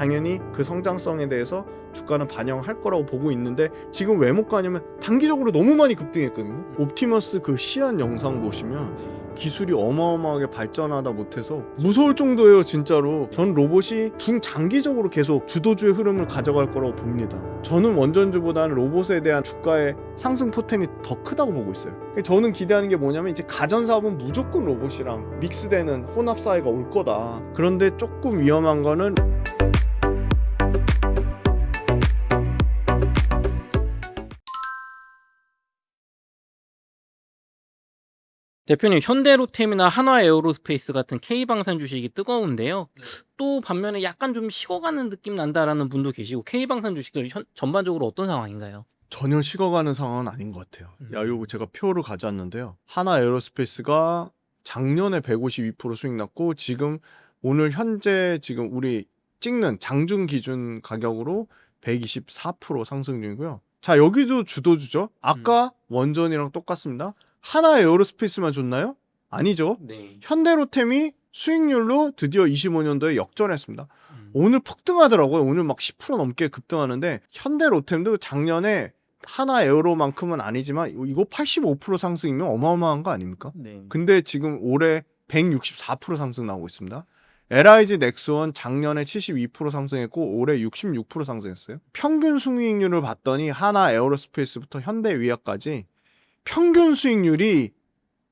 당연히 그 성장성에 대해서 주가는 반영할 거라고 보고 있는데 지금 왜 못 가냐면 단기적으로 너무 많이 급등했거든요. 옵티머스 그 시안 영상 보시면 기술이 어마어마하게 발전하다 못해서 무서울 정도예요 진짜로. 전 로봇이 중장기적으로 계속 주도주의 흐름을 가져갈 거라고 봅니다. 저는 원전주보다는 로봇에 대한 주가의 상승 포텐이 더 크다고 보고 있어요. 저는 기대하는 게 뭐냐면 이제 가전사업은 무조건 로봇이랑 믹스되는 혼합사회가 올 거다. 그런데 조금 위험한 거는 대표님, 현대로템이나 한화에어로스페이스 같은 K방산 주식이 뜨거운데요. 또 반면에 약간 좀 식어가는 느낌 난다라는 분도 계시고 K방산 주식들이 전반적으로 어떤 상황인가요? 전혀 식어가는 상황은 아닌 것 같아요. 요거 제가 표를 가져왔는데요. 하나에어로스페이스가 작년에 152% 수익 났고 지금 오늘 현재 지금 우리 찍는 장중 기준 가격으로 124% 상승 중이고요. 자, 여기도 주도주죠. 아까 원전이랑 똑같습니다. 하나에어로스페이스만 좋나요? 아니죠. 네. 현대로템이 수익률로 드디어 25년도에 역전했습니다. 오늘 폭등하더라고요. 오늘 막 10% 넘게 급등하는데 현대로템도 작년에 하나에어로만큼은 아니지만 이거 85% 상승이면 어마어마한 거 아닙니까? 네. 근데 지금 올해 164% 상승 나오고 있습니다. LIG 넥스원 작년에 72% 상승했고 올해 66% 상승했어요. 평균 수익률을 봤더니 하나에어로스페이스부터 현대위아까지 평균 수익률이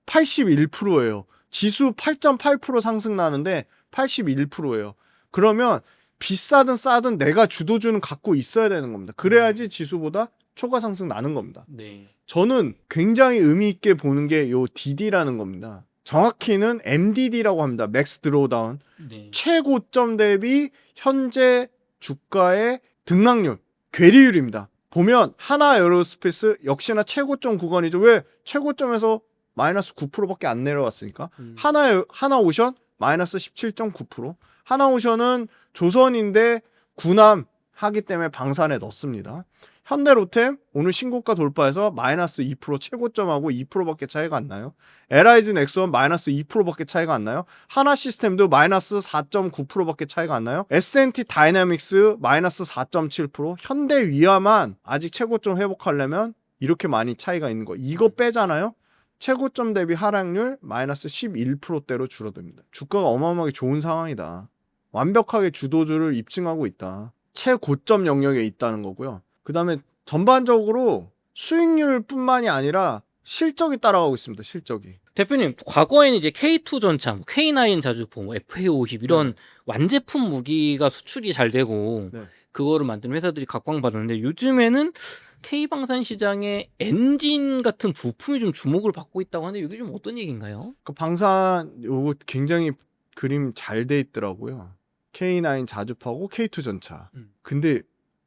81%예요. 지수 8.8% 상승 나는데 81%예요. 그러면 비싸든 싸든 내가 주도주는 갖고 있어야 되는 겁니다. 그래야지 지수보다 초과 상승 나는 겁니다. 네. 저는 굉장히 의미 있게 보는 게 요 DD라는 겁니다. 정확히는 MDD라고 합니다. 맥스 드로우다운. 네. 최고점 대비 현재 주가의 등락률, 괴리율입니다. 보면 하나에어로스페이스 역시나 최고점 구간이죠. 왜? 최고점에서 마이너스 9%밖에 안 내려왔으니까. 하나오션 마이너스 17.9%. 하나오션은 조선인데 군함 하기 때문에 방산에 넣습니다. 현대로템 오늘 신고가 돌파해서 마이너스 2% 최고점하고 2%밖에 차이가 안 나요. LIG 넥스원 마이너스 2%밖에 차이가 안 나요. 하나시스템도 마이너스 4.9%밖에 차이가 안 나요. S&T 다이내믹스 마이너스 4.7%. 현대위아만 아직 최고점 회복하려면 이렇게 많이 차이가 있는 거. 이거 빼잖아요. 최고점 대비 하락률 마이너스 11%대로 줄어듭니다. 주가가 어마어마하게 좋은 상황이다. 완벽하게 주도주를 입증하고 있다. 최고점 영역에 있다는 거고요. 그 다음에 전반적으로 수익률뿐만이 아니라 실적이 따라가고 있습니다. 실적이. 대표님, 과거에는 이제 K2 전차, K9 자주포, FA50 이런 완제품 무기가 수출이 잘 되고 그거를 만드는 회사들이 각광받았는데 요즘에는 K방산 시장에 엔진 같은 부품이 좀 주목을 받고 있다고 하는데 이게 좀 어떤 얘기인가요? 그 방산 요거 굉장히 그림 잘 돼 있더라고요. K9 자주포하고 K2 전차. 근데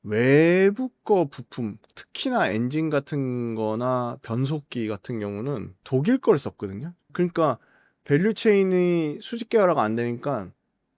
외부 거 부품, 특히나 엔진 같은 거나 변속기 같은 경우는 독일 거를 썼거든요. 그러니까 밸류체인이 수직 계열화가 안 되니까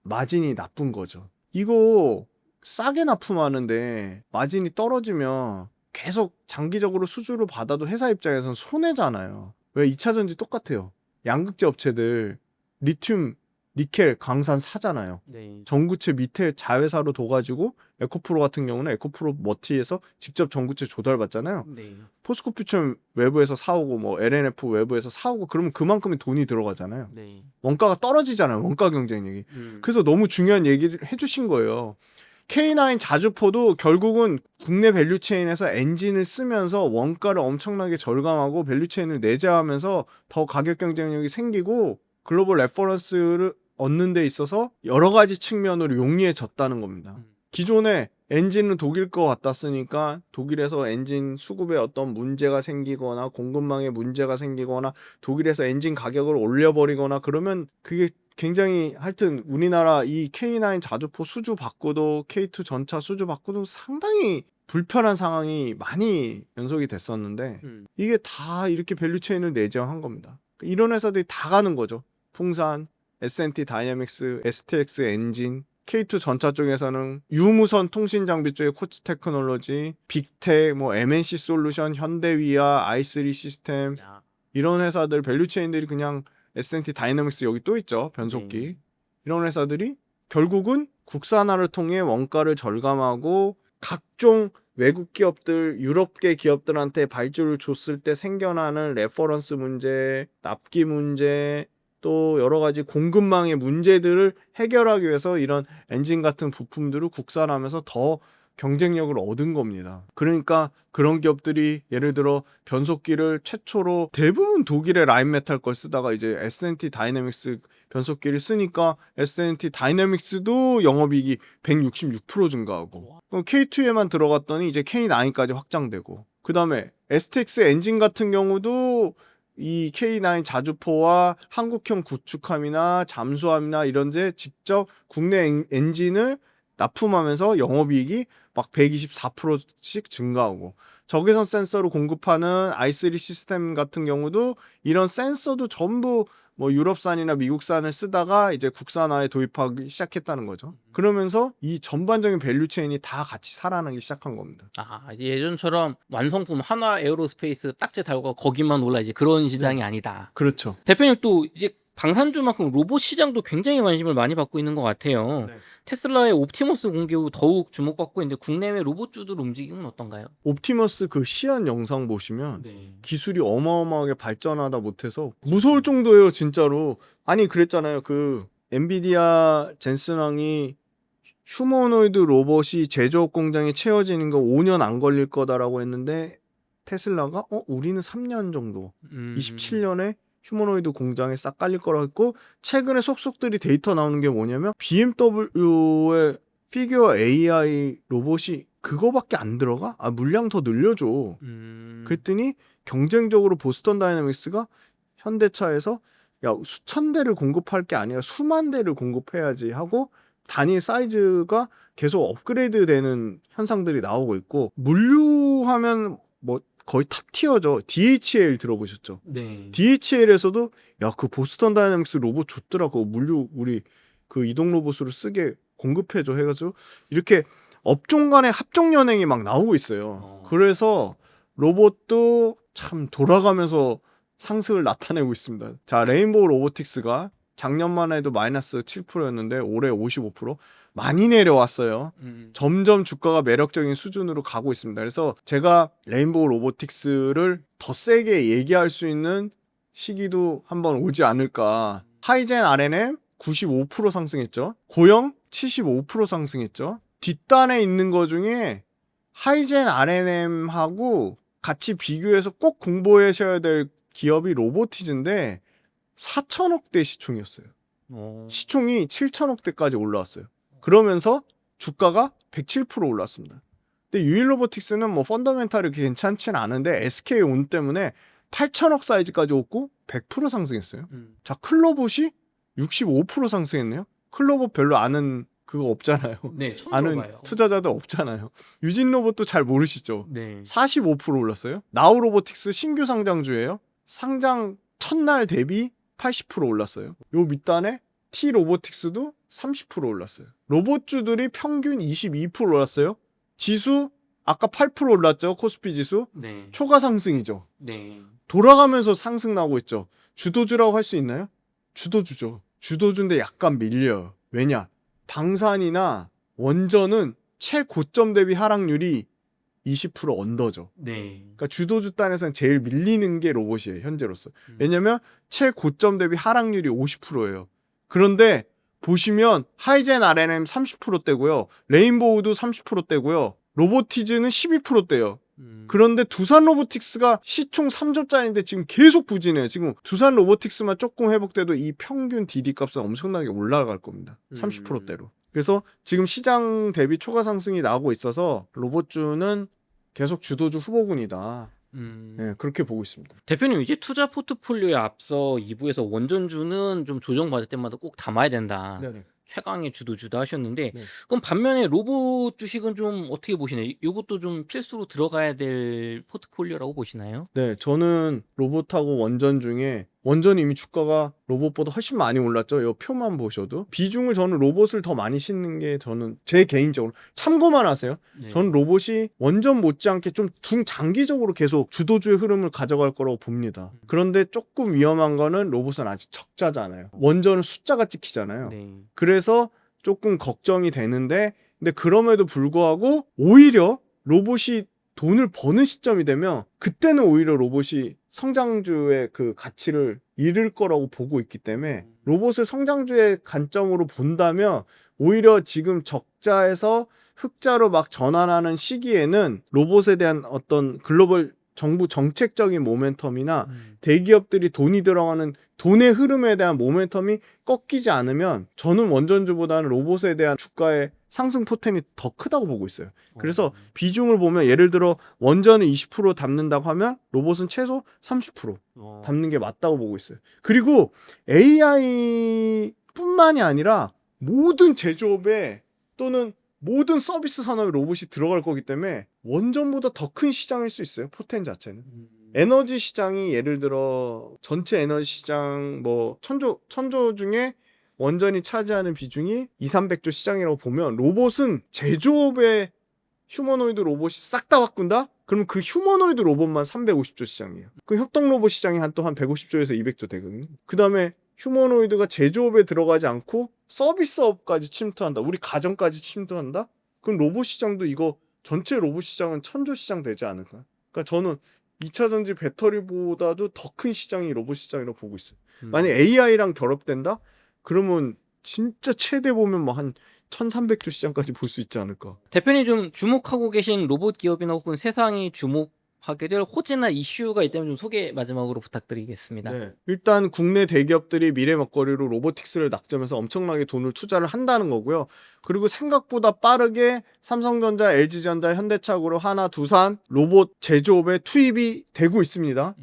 마진이 나쁜 거죠. 이거 싸게 납품하는데 마진이 떨어지면 계속 장기적으로 수주를 받아도 회사 입장에서는 손해잖아요. 왜 2차 전지 똑같아요. 양극재 업체들 리튬 니켈 강산 사잖아요. 네. 전구체 밑에 자회사로 둬가지고 에코프로 같은 경우는 에코프로 머티에서 직접 전구체 조달받잖아요. 네. 포스코퓨처 외부에서 사오고 뭐 LNF 외부에서 사오고 그러면 그만큼의 돈이 들어가잖아요. 네. 원가가 떨어지잖아요. 원가 경쟁력이. 그래서 너무 중요한 얘기를 해주신 거예요. K9 자주포도 결국은 국내 밸류체인에서 엔진을 쓰면서 원가를 엄청나게 절감하고 밸류체인을 내재하면서 더 가격 경쟁력이 생기고 글로벌 레퍼런스를 얻는 데 있어서 여러 가지 측면으로 용이해졌다는 겁니다. 기존에 엔진은 독일 거 갖다 쓰니까 독일에서 엔진 수급에 어떤 문제가 생기거나 공급망에 문제가 생기거나 독일에서 엔진 가격을 올려버리거나 그러면 그게 굉장히 하여튼 우리나라 이 K9 자주포 수주 받고도 K2 전차 수주 받고도 상당히 불편한 상황이 많이 연속이 됐었는데 이게 다 이렇게 밸류체인을 내재한 겁니다. 이런 회사들이 다 가는 거죠. 풍산, S&T 다이내믹스, STX 엔진, K2 전차 쪽에서는 유무선 통신 장비 쪽에 코츠 테크놀로지, 빅텍, 뭐 MNC 솔루션, 현대위아, i3 시스템 이런 회사들 밸류체인들이 그냥 S&T 다이내믹스 여기 또 있죠. 변속기. 이런 회사들이 결국은 국산화를 통해 원가를 절감하고 각종 외국 기업들, 유럽계 기업들한테 발주를 줬을 때 생겨나는 레퍼런스 문제, 납기 문제, 또 여러 가지 공급망의 문제들을 해결하기 위해서 이런 엔진 같은 부품들을 국산하면서 더 경쟁력을 얻은 겁니다. 그러니까 그런 기업들이 예를 들어 변속기를 최초로 대부분 독일의 라인메탈 걸 쓰다가 이제 S&T 다이내믹스 변속기를 쓰니까 S&T 다이내믹스도 영업이익이 166% 증가하고, 그럼 K2에만 들어갔더니 이제 K9까지 확장되고, 그 다음에 STX 엔진 같은 경우도 이 K9 자주포와 한국형 구축함이나 잠수함이나 이런 데 직접 국내 엔진을 납품하면서 영업이익이 막 124%씩 증가하고, 적외선 센서로 공급하는 i3 시스템 같은 경우도 이런 센서도 전부 뭐 유럽산이나 미국산을 쓰다가 이제 국산화에 도입하기 시작했다는 거죠. 그러면서 이 전반적인 밸류체인이 다 같이 살아나기 시작한 겁니다. 이제 예전처럼 완성품 한화 에어로스페이스 딱지 달고 거기만 올라 이제 그런 시장이 아니다. 그렇죠. 대표님 또 이제 방산주만큼 로봇 시장도 굉장히 관심을 많이 받고 있는 것 같아요. 네. 테슬라의 옵티머스 공개 후 더욱 주목받고 있는데 국내외 로봇주들 움직임은 어떤가요? 옵티머스 그 시연 영상 보시면 네. 기술이 어마어마하게 발전하다 못해서 무서울 정도예요, 진짜로. 아니 그랬잖아요. 그 엔비디아 젠슨왕이 휴머노이드 로봇이 제조업 공장에 채워지는 거 5년 안 걸릴 거다라고 했는데 테슬라가 우리는 3년 정도 27년에 휴머노이드 공장에 싹 깔릴 거라고 했고, 최근에 속속들이 데이터 나오는 게 뭐냐면 BMW의 피규어 AI 로봇이 그거밖에 안 들어가? 물량 더 늘려줘. 그랬더니 경쟁적으로 보스턴 다이내믹스가 현대차에서 야 수천 대를 공급할 게 아니라 수만 대를 공급해야지 하고 단위 사이즈가 계속 업그레이드 되는 현상들이 나오고 있고, 물류하면 뭐 거의 탑티어죠. DHL 들어보셨죠? 네. DHL에서도 야 그 보스턴 다이내믹스 로봇 좋더라고, 물류 우리 그 이동 로봇으로 쓰게 공급해줘 해가지고 이렇게 업종 간의 합종 연행이 막 나오고 있어요. 그래서 로봇도 참 돌아가면서 상승을 나타내고 있습니다. 자, 레인보우 로보틱스가 작년만 해도 마이너스 7%였는데 올해 55%, 많이 내려왔어요. 점점 주가가 매력적인 수준으로 가고 있습니다. 그래서 제가 레인보우 로보틱스를 더 세게 얘기할 수 있는 시기도 한번 오지 않을까. 하이젠 RNM 95% 상승했죠. 고영 75% 상승했죠. 뒷단에 있는 거 중에 하이젠 RNM하고 같이 비교해서 꼭 공부하셔야 될 기업이 로보티즈인데 4천억대 시총이었어요. 시총이 7천억대까지 올라왔어요. 그러면서 주가가 107% 올랐습니다. 근데 유일로보틱스는 뭐 펀더멘탈이 괜찮진 않은데 SK온 때문에 8천억 사이즈까지 왔고 100% 상승했어요. 자, 클로봇이 65% 상승했네요. 클로봇 별로 아는 그거 없잖아요. 네, 처음 아는 들어봐요. 투자자들 없잖아요. 유진로봇도 잘 모르시죠? 네. 45% 올랐어요. 나우로보틱스 신규 상장주예요. 상장 첫날 대비 80% 올랐어요. 요 밑단에 T로보틱스도 30% 올랐어요. 로봇주들이 평균 22% 올랐어요. 지수 아까 8% 올랐죠. 코스피 지수. 네. 초과 상승이죠. 네. 돌아가면서 상승 나오고 있죠. 주도주라고 할 수 있나요? 주도주죠. 주도주인데 약간 밀려요. 왜냐? 방산이나 원전은 최고점 대비 하락률이 20% 언더죠. 네. 그러니까 주도주 단에서는 제일 밀리는 게 로봇이에요, 현재로서. 왜냐면 최고점 대비 하락률이 50%예요. 그런데 보시면 하이젠 RNM 30%대고요. 레인보우도 30%대고요. 로보티즈는 12%대요. 그런데 두산 로보틱스가 시총 3조짜리인데 지금 계속 부진해요. 지금 두산 로보틱스만 조금 회복돼도 이 평균 DD 값은 엄청나게 올라갈 겁니다. 30%대로. 그래서 지금 시장 대비 초과 상승이 나오고 있어서 로봇주는 계속 주도주 후보군이다. 네, 그렇게 보고 있습니다. 대표님 이제 투자 포트폴리오에 앞서 2부에서 원전주는 좀 조정받을 때마다 꼭 담아야 된다. 네네. 최강의 주도주다 하셨는데 네. 그럼 반면에 로봇 주식은 좀 어떻게 보시나요? 이것도 좀 필수로 들어가야 될 포트폴리오라고 보시나요? 네, 저는 로봇하고 원전 중에 원전이 이미 주가가 로봇보다 훨씬 많이 올랐죠. 이 표만 보셔도 비중을 저는 로봇을 더 많이 싣는 게 저는 제 개인적으로 참고만 하세요. 네. 저는 로봇이 원전 못지않게 좀 중장기적으로 계속 주도주의 흐름을 가져갈 거라고 봅니다. 그런데 조금 위험한 거는 로봇은 아직 적자잖아요. 원전은 숫자가 찍히잖아요. 네. 그래서 조금 걱정이 되는데 근데 그럼에도 불구하고 오히려 로봇이 돈을 버는 시점이 되면 그때는 오히려 로봇이 성장주의 그 가치를 잃을 거라고 보고 있기 때문에 로봇을 성장주의 관점으로 본다면 오히려 지금 적자에서 흑자로 막 전환하는 시기에는 로봇에 대한 어떤 글로벌 정부 정책적인 모멘텀이나 대기업들이 돈이 들어가는 돈의 흐름에 대한 모멘텀이 꺾이지 않으면 저는 원전주보다는 로봇에 대한 주가의 상승 포텐이 더 크다고 보고 있어요. 그래서 비중을 보면 예를 들어 원전을 20% 담는다고 하면 로봇은 최소 30% 담는 게 맞다고 보고 있어요. 그리고 AI뿐만이 아니라 모든 제조업에 또는 모든 서비스 산업에 로봇이 들어갈 거기 때문에 원전보다 더 큰 시장일 수 있어요. 포텐 자체는. 에너지 시장이 예를 들어 전체 에너지 시장 뭐 천조 중에 원전이 차지하는 비중이 2,300조 시장이라고 보면 로봇은 제조업에 휴머노이드 로봇이 싹 다 바꾼다? 그러면 그 휴머노이드 로봇만 350조 시장이에요. 그 협동 로봇 시장이 한 150조에서 200조 되거든요. 그 다음에 휴머노이드가 제조업에 들어가지 않고 서비스업까지 침투한다. 우리 가정까지 침투한다? 그럼 로봇 시장도 이거 전체 로봇 시장은 1,000조 시장 되지 않을까? 그러니까 저는 2차 전지 배터리보다도 더 큰 시장이 로봇 시장이라고 보고 있어요. 만약 AI랑 결합된다? 그러면 진짜 최대 보면 뭐 한 1,300조 시장까지 볼 수 있지 않을까? 대표님 좀 주목하고 계신 로봇 기업이나 혹은 세상이 주목하게 될 호재나 이슈가 있다면 좀 소개 마지막으로 부탁드리겠습니다. 네. 일단 국내 대기업들이 미래 먹거리로 로보틱스를 낙점해서 엄청나게 돈을 투자를 한다는 거고요. 그리고 생각보다 빠르게 삼성전자, LG전자, 현대차그룹, 하나, 두산 로봇 제조업에 투입이 되고 있습니다.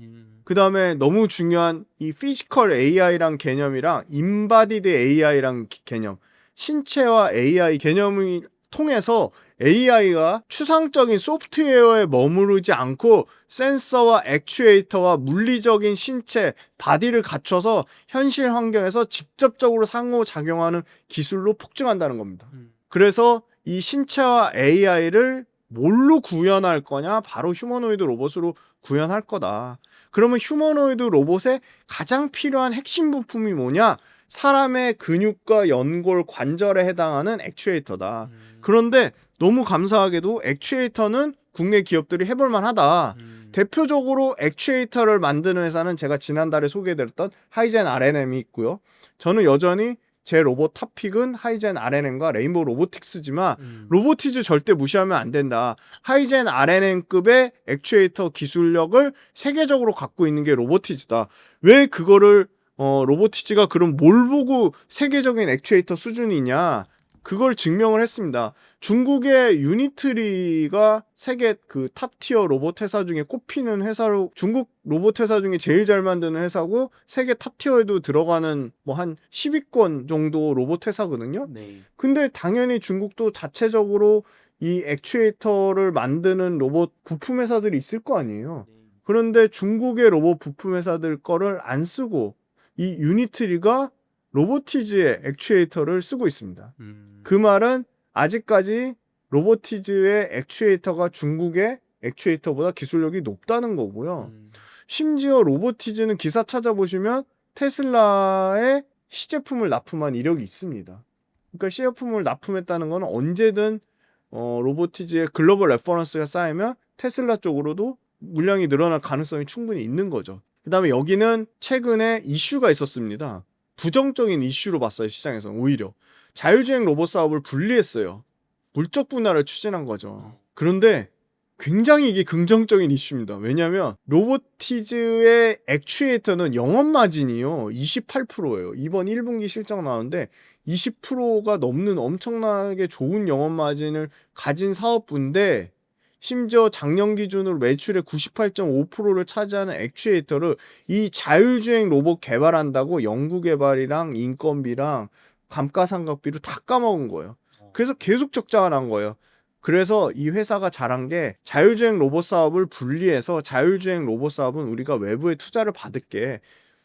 그 다음에 너무 중요한 이 피지컬 AI랑 개념이랑 인바디드 AI랑 개념, 신체화 AI 개념을 통해서 AI가 추상적인 소프트웨어에 머무르지 않고 센서와 액추에이터와 물리적인 신체, 바디를 갖춰서 현실 환경에서 직접적으로 상호작용하는 기술로 폭증한다는 겁니다. 그래서 이 신체화 AI를 뭘로 구현할 거냐? 바로 휴머노이드 로봇으로 구현할 거다. 그러면 휴머노이드 로봇의 가장 필요한 핵심 부품이 뭐냐? 사람의 근육과 연골, 관절에 해당하는 액추에이터다. 그런데 너무 감사하게도 액추에이터는 국내 기업들이 해볼만 하다. 대표적으로 액추에이터를 만드는 회사는 제가 지난달에 소개해드렸던 하이젠 RNM이 있고요. 저는 여전히 제 로봇 탑픽은 하이젠 RNM과 레인보우 로보틱스지만 로보티즈 절대 무시하면 안 된다. 하이젠 RNM급의 액추에이터 기술력을 세계적으로 갖고 있는 게 로보티즈다. 왜 그거를 로보티즈가 그럼 뭘 보고 세계적인 액추에이터 수준이냐? 그걸 증명을 했습니다. 중국의 유니트리가 세계 그 탑티어 로봇 회사 중에 꼽히는 회사로 중국 로봇 회사 중에 제일 잘 만드는 회사고 세계 탑티어에도 들어가는 뭐 한 10위권 정도 로봇 회사거든요. 네. 근데 당연히 중국도 자체적으로 이 액추에이터를 만드는 로봇 부품 회사들이 있을 거 아니에요. 그런데 중국의 로봇 부품 회사들 거를 안 쓰고 이 유니트리가 로보티즈의 액추에이터를 쓰고 있습니다. 그 말은 아직까지 로보티즈의 액추에이터가 중국의 액추에이터보다 기술력이 높다는 거고요. 심지어 로보티즈는 기사 찾아보시면 테슬라의 시제품을 납품한 이력이 있습니다. 그러니까 시제품을 납품했다는 건 언제든 로보티즈의 글로벌 레퍼런스가 쌓이면 테슬라 쪽으로도 물량이 늘어날 가능성이 충분히 있는 거죠. 그 다음에 여기는 최근에 이슈가 있었습니다. 부정적인 이슈로 봤어요. 시장에서는 오히려 자율주행 로봇 사업을 분리했어요. 물적 분할을 추진한 거죠. 그런데 굉장히 이게 긍정적인 이슈입니다. 왜냐하면 로보티즈의 액추에이터는 영업 마진이요 28%예요. 이번 1분기 실적 나오는데 20%가 넘는 엄청나게 좋은 영업 마진을 가진 사업부인데 심지어 작년 기준으로 매출의 98.5%를 차지하는 액추에이터를 이 자율주행 로봇 개발한다고 연구개발이랑 인건비랑 감가상각비로 다 까먹은 거예요. 그래서 계속 적자가 난 거예요. 그래서 이 회사가 잘한 게 자율주행 로봇 사업을 분리해서 자율주행 로봇 사업은 우리가 외부에 투자를 받을게.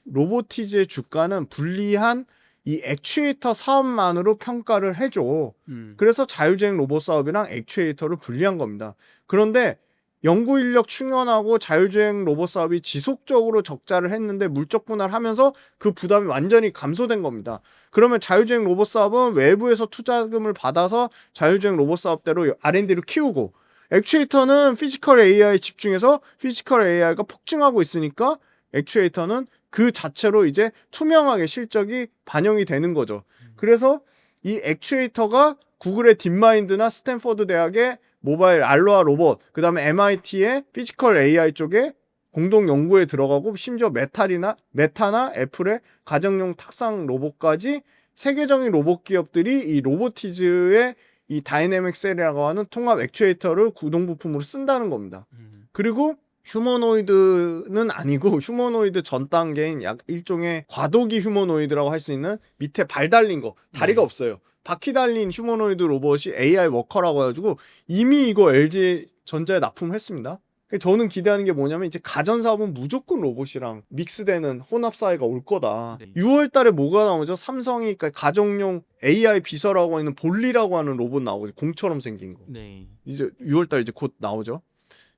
로보티즈의 주가는 분리한 이 액추에이터 사업만으로 평가를 해줘. 그래서 자율주행 로봇 사업이랑 액추에이터를 분리한 겁니다. 그런데 연구 인력 충원하고 자율주행 로봇 사업이 지속적으로 적자를 했는데 물적 분할하면서 그 부담이 완전히 감소된 겁니다. 그러면 자율주행 로봇 사업은 외부에서 투자금을 받아서 자율주행 로봇 사업대로 R&D를 키우고, 액추에이터는 피지컬 AI에 집중해서 피지컬 AI가 폭증하고 있으니까 액추에이터는 그 자체로 이제 투명하게 실적이 반영이 되는 거죠. 그래서 이 액추에이터가 구글의 딥마인드나 스탠퍼드 대학의 모바일 알로하 로봇, 그 다음에 MIT의 피지컬 AI 쪽에 공동 연구에 들어가고, 심지어 메타나 애플의 가정용 탁상 로봇까지 세계적인 로봇 기업들이 이 로보티즈의 이 다이내믹 셀이라고 하는 통합 액추에이터를 구동 부품으로 쓴다는 겁니다. 그리고 휴머노이드는 아니고 휴머노이드 전 단계인 약 일종의 과도기 휴머노이드라고 할 수 있는 밑에 발 달린 거, 다리가 없어요. 바퀴 달린 휴머노이드 로봇이 AI 워커라고 해가지고 이미 이거 LG 전자에 납품했습니다. 저는 기대하는 게 뭐냐면 이제 가전 사업은 무조건 로봇이랑 믹스되는 혼합 사회가 올 거다. 네. 6월 달에 뭐가 나오죠? 삼성이 그러니까 가정용 AI 비서라고 하는 볼리라고 하는 로봇 나오죠. 공처럼 생긴 거. 네. 이제 6월 달 이제 곧 나오죠.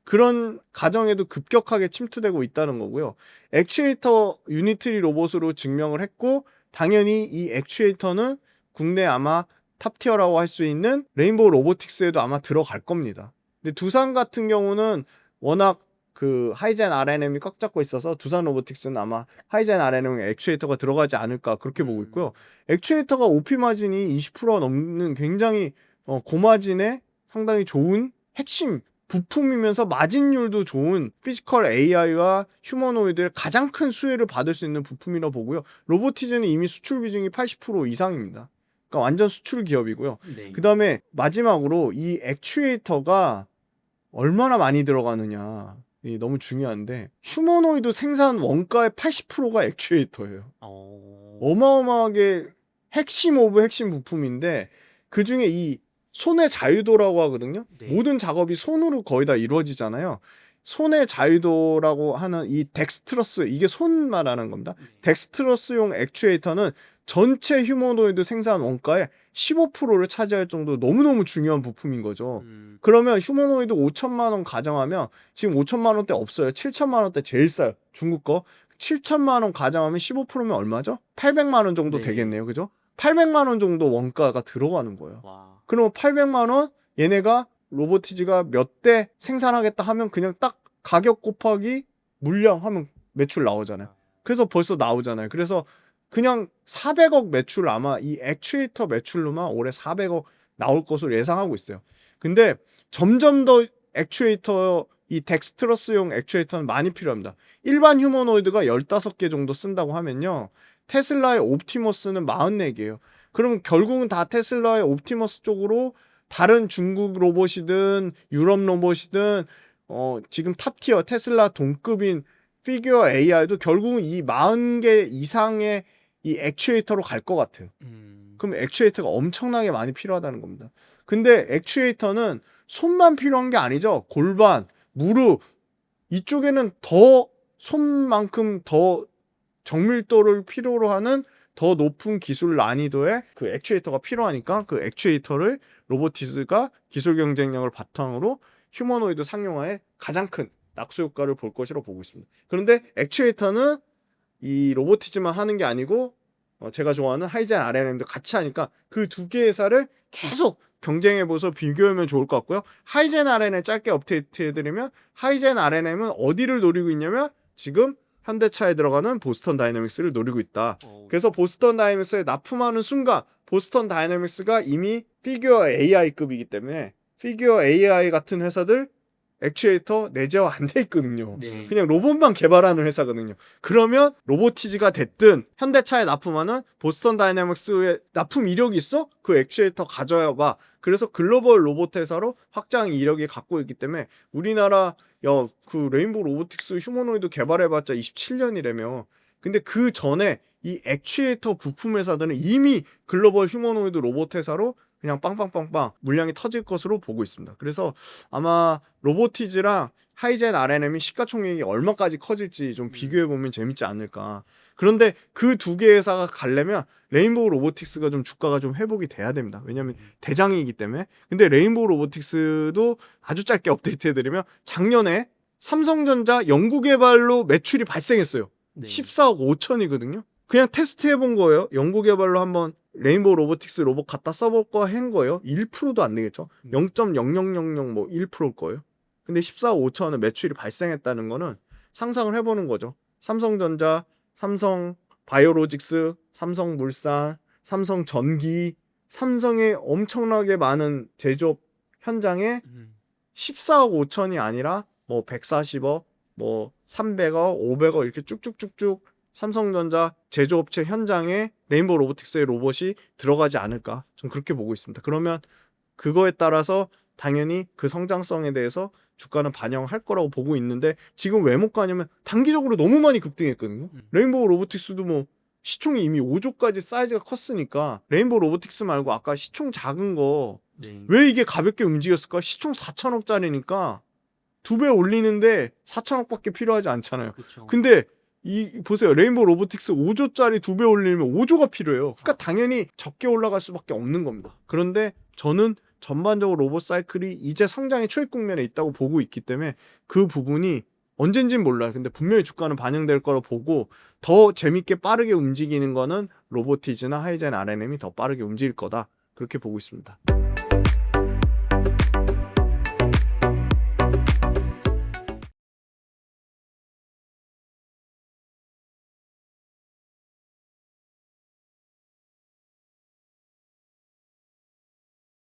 그런 가정에도 급격하게 침투되고 있다는 거고요. 액추에이터 유니트리 로봇으로 증명을 했고, 당연히 이 액추에이터는 국내 아마 탑티어라고 할 수 있는 레인보우 로보틱스에도 아마 들어갈 겁니다. 근데 두산 같은 경우는 워낙 그 하이젠 RNM이 꽉 잡고 있어서 두산 로보틱스는 아마 하이젠 RNM 액추에이터가 들어가지 않을까 그렇게 보고 있고요. 액추에이터가 OP 마진이 20% 넘는 굉장히 고마진의 상당히 좋은 핵심 부품이면서 마진율도 좋은 피지컬 AI와 휴머노이드의 가장 큰 수혜를 받을 수 있는 부품이라고 보고요. 로보티즈는 이미 수출 비중이 80% 이상입니다. 그러니까 완전 수출 기업이고요. 네. 그 다음에 마지막으로 이 액추에이터가 얼마나 많이 들어가느냐, 너무 중요한데, 휴머노이드 생산 원가의 80%가 액추에이터예요. 어마어마하게 핵심 오브 핵심 부품인데, 그 중에 이 손의 자유도라고 하거든요. 네. 모든 작업이 손으로 거의 다 이루어지잖아요. 손의 자유도라고 하는 이 덱스트러스, 이게 손 말하는 겁니다. 덱스트러스용 액추에이터는 전체 휴머노이드 생산 원가의 15%를 차지할 정도로 너무너무 중요한 부품인 거죠. 그러면 휴머노이드 5천만 원 가정하면 지금 5천만 원대 없어요. 7천만 원대 제일 싸요. 중국 거. 7천만 원 가정하면 15%면 얼마죠? 800만 원 정도 네. 되겠네요. 그죠? 800만 원 정도 원가가 들어가는 거예요. 와. 그러면 800만 원 얘네가 로보티즈가 몇 대 생산하겠다 하면 그냥 딱 가격 곱하기 물량 하면 매출 나오잖아요. 그래서 벌써 나오잖아요. 그래서 그냥 400억 매출, 아마 이 액추에이터 매출로만 올해 400억 나올 것으로 예상하고 있어요. 근데 점점 더 액추에이터, 이 덱스트러스용 액추에이터는 많이 필요합니다. 일반 휴머노이드가 15개 정도 쓴다고 하면요, 테슬라의 옵티머스는 44개예요. 그럼 결국은 다 테슬라의 옵티머스 쪽으로 다른 중국 로봇이든 유럽 로봇이든 지금 탑티어 테슬라 동급인 피규어 AI도 결국은 이 40개 이상의 이 액추에이터로 갈 것 같아요. 그럼 액추에이터가 엄청나게 많이 필요하다는 겁니다. 근데 액추에이터는 손만 필요한 게 아니죠. 골반, 무릎, 이쪽에는 더 손만큼 더 정밀도를 필요로 하는 더 높은 기술 난이도의 그 액추에이터가 필요하니까 그 액추에이터를 로보티즈가 기술 경쟁력을 바탕으로 휴머노이드 상용화에 가장 큰 낙수 효과를 볼 것이라고 보고 있습니다. 그런데 액추에이터는 이 로보티즈만 하는 게 아니고 제가 좋아하는 하이젠 RNM도 같이 하니까 그 두 개 회사를 계속 경쟁해보서 비교하면 좋을 것 같고요. 하이젠 RNM 짧게 업데이트해드리면, 하이젠 RNM은 어디를 노리고 있냐면 지금 현대차에 들어가는 보스턴 다이내믹스를 노리고 있다. 그래서 보스턴 다이내믹스에 납품하는 순간 보스턴 다이내믹스가 이미 피규어 AI급이기 때문에 피규어 AI 같은 회사들 액추에이터 내재화 안 돼 있거든요. 네. 그냥 로봇만 개발하는 회사거든요. 그러면 로보티즈가 됐든 현대차에 납품하는 보스턴 다이내믹스에 납품 이력이 있어? 그 액추에이터 가져야 봐. 그래서 글로벌 로봇 회사로 확장 이력이 갖고 있기 때문에 우리나라 그 레인보우 로보틱스 휴머노이드 개발해봤자 27년이라며. 근데 그 전에 이 액추에이터 부품 회사들은 이미 글로벌 휴머노이드 로봇 회사로 그냥 빵빵빵빵 물량이 터질 것으로 보고 있습니다. 그래서 아마 로보티즈랑 하이젠 RNM이 시가총액이 얼마까지 커질지 좀 비교해보면 재밌지 않을까. 그런데 그 두 개 회사가 가려면 레인보우 로보틱스가 좀 주가가 좀 회복이 돼야 됩니다. 왜냐하면 대장이기 때문에. 근데 레인보우 로보틱스도 아주 짧게 업데이트해드리면 작년에 삼성전자 연구개발로 매출이 발생했어요. 네. 14억 5천이거든요. 그냥 테스트 해본 거예요. 연구개발로 한번 레인보우 로보틱스 로봇 갖다 써볼 거 한 거예요. 1%도 안 되겠죠. 0.0000 뭐 1%일 거예요. 근데 14억 5천은 매출이 발생했다는 거는 상상을 해보는 거죠. 삼성전자, 삼성 바이오로직스, 삼성물산, 삼성전기, 삼성의 엄청나게 많은 제조업 현장에 14억 5천이 아니라 뭐 140억, 뭐 300억, 500억 이렇게 쭉쭉쭉쭉 삼성전자 제조업체 현장에 레인보우 로보틱스의 로봇이 들어가지 않을까, 좀 그렇게 보고 있습니다. 그러면 그거에 따라서 당연히 그 성장성에 대해서 주가는 반영할 거라고 보고 있는데, 지금 왜 못 가냐면 단기적으로 너무 많이 급등했거든요. 레인보우 로보틱스도 뭐 시총이 이미 5조까지 사이즈가 컸으니까 레인보우 로보틱스 말고 아까 시총 작은 거 왜 이게 가볍게 움직였을까? 시총 4천억짜리니까 2배 올리는데 4천억밖에 필요하지 않잖아요. 그쵸. 근데 이 보세요. 레인보우 로보틱스 5조짜리 2배 올리면 5조가 필요해요. 그러니까 당연히 적게 올라갈 수밖에 없는 겁니다. 그런데 저는 전반적으로 로봇 사이클이 이제 성장의 초입 국면에 있다고 보고 있기 때문에 그 부분이 언젠진 몰라요. 근데 분명히 주가는 반영될 거로 보고, 더 재밌게 빠르게 움직이는 거는 로보티즈나 하이젠 RNM이 더 빠르게 움직일 거다, 그렇게 보고 있습니다.